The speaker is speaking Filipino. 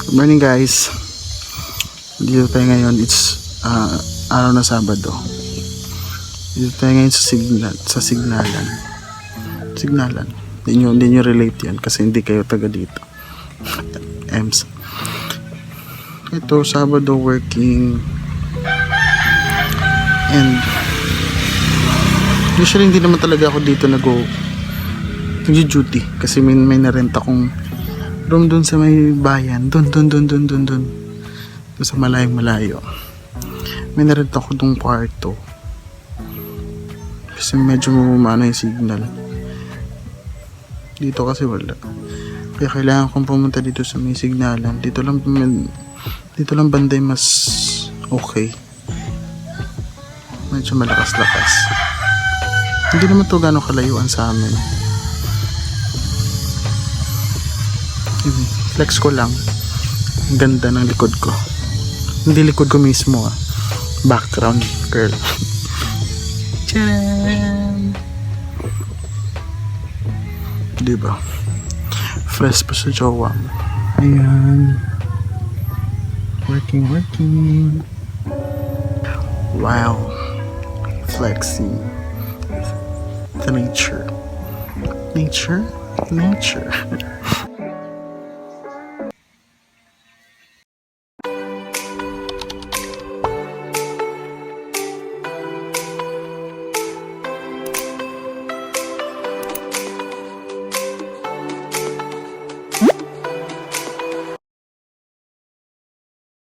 Good morning guys. Dito tayo ngayon. It's araw na Sabado. Dito tayo ngayon sa signalan. Hindi nyo relate yan kasi hindi kayo taga dito. EMS. Ito Sabado working. And usually hindi naman talaga ako dito nag-duty kasi may narent akong room dun sa may bayan, dun sa malayo. May narent ako dun kwarto kasi medyo mumana yung signal dito kasi wala, kaya kailangan kong pumunta dito sa may signalan. Dito lang banday mas okay, medyo malakas. Hindi naman to gano'ng kalayuan sa amin. Flex ko lang. Ang ganda ng likod ko. Hindi likod ko mismo background girl. Tcharam! Diba? Fresh pa sa jowa mo. Ayan. Working. Wow. Flexing. The nature.